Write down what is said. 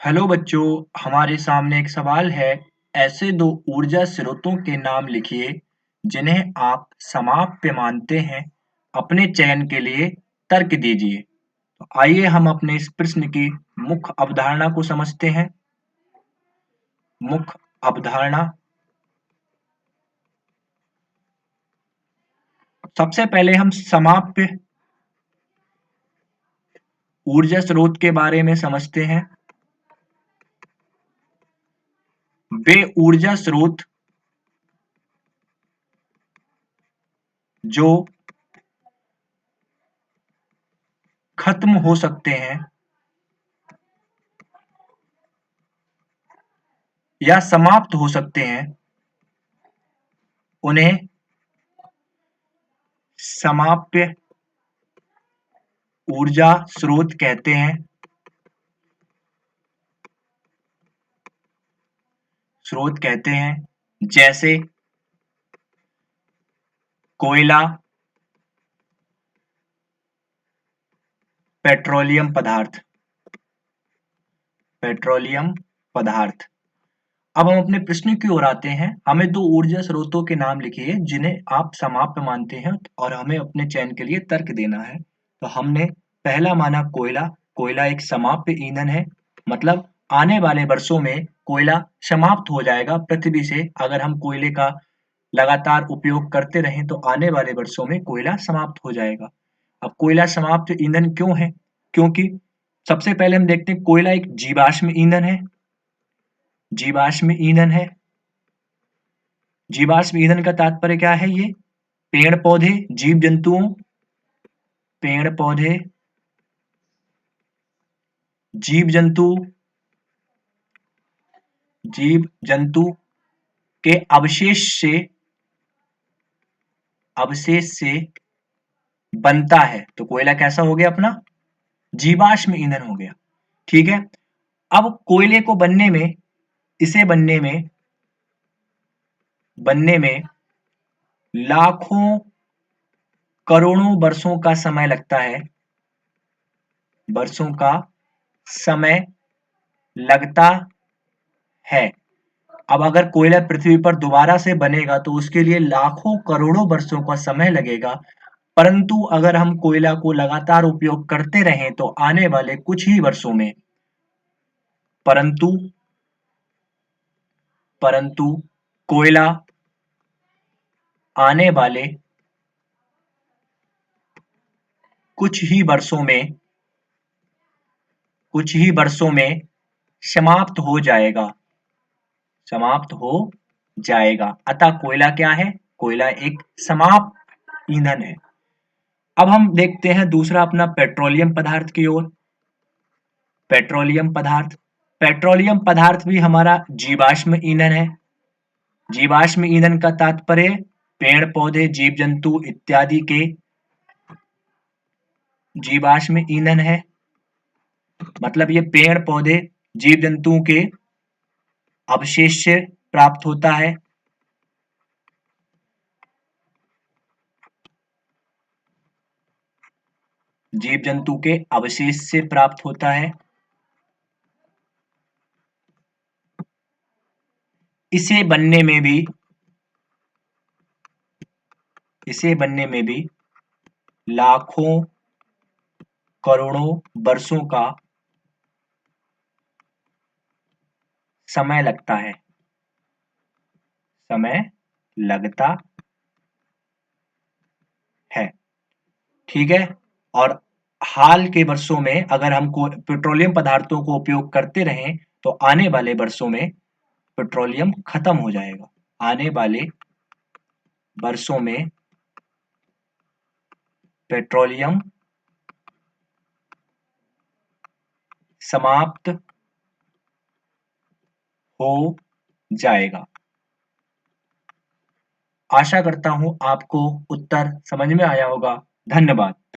Hello बच्चों, हमारे सामने एक सवाल है। ऐसे दो ऊर्जा स्रोतों के नाम लिखिए जिन्हें आप समाप्य मानते हैं। अपने चयन के लिए तर्क दीजिए। तो आइए हम अपने इस प्रश्न की मुख्य अवधारणा को समझते हैं। मुख्य अवधारणा। सबसे पहले हम समाप्य ऊर्जा स्रोत के बारे में समझते हैं। वे ऊर्जा स्रोत जो खत्म हो सकते हैं या समाप्त हो सकते हैं, उन्हें समाप्य ऊर्जा स्रोत कहते हैं। जैसे कोयला, पेट्रोलियम पदार्थ। अब हम अपने प्रश्न की ओर आते हैं। हमें दो ऊर्जा स्रोतों के नाम लिखिए जिन्हें आप समाप्य मानते हैं और हमें अपने चयन के लिए तर्क देना है। तो हमने पहला माना कोयला। कोयला एक समाप्य ईंधन है, मतलब आने वाले वर्षों में कोयला समाप्त हो जाएगा पृथ्वी से। अगर हम कोयले का लगातार उपयोग करते रहें तो आने वाले वर्षों में कोयला समाप्त हो जाएगा। अब कोयला समाप्त ईंधन क्यों है? क्योंकि सबसे पहले हम देखते हैं, कोयला एक जीवाश्म ईंधन है। जीवाश्म ईंधन है। जीवाश्म ईंधन का तात्पर्य क्या है? ये पेड़ पौधे, जीव जंतुओं, पेड़ पौधे, जीव जंतु, जीव जंतु के अवशेष से बनता है। तो कोयला कैसा हो गया? अपना जीवाश्म ईंधन हो गया। ठीक है। अब कोयले को इसे बनने में लाखों करोड़ों वर्षों का समय लगता है। वर्षों का समय लगता है। अब अगर कोयला पृथ्वी पर दोबारा से बनेगा तो उसके लिए लाखों करोड़ों वर्षों का समय लगेगा। परंतु अगर हम कोयला को लगातार उपयोग करते रहें तो आने वाले कुछ ही वर्षों में परंतु कोयला आने वाले कुछ ही वर्षों में समाप्त हो जाएगा। अतः कोयला क्या है? कोयला एक समाप्त ईंधन है। अब हम देखते हैं दूसरा अपना पेट्रोलियम पदार्थ की ओर। पेट्रोलियम पदार्थ भी हमारा जीवाश्म ईंधन है। जीवाश्म ईंधन का तात्पर्य पेड़ पौधे, जीव जंतु इत्यादि के जीवाश्म ईंधन है। मतलब ये पेड़ पौधे, जीव जंतुओं के अवशेष से प्राप्त होता है। जीव जंतु के अवशेष से प्राप्त होता है। इसे बनने में भी लाखों करोड़ों वर्षों का समय लगता है। ठीक है। और हाल के वर्षों में अगर हम पेट्रोलियम पदार्थों को उपयोग करते रहें तो आने वाले वर्षों में पेट्रोलियम खत्म हो जाएगा। आने वाले वर्षों में पेट्रोलियम समाप्त हो जाएगा। आशा करता हूं आपको उत्तर समझ में आया होगा। धन्यवाद।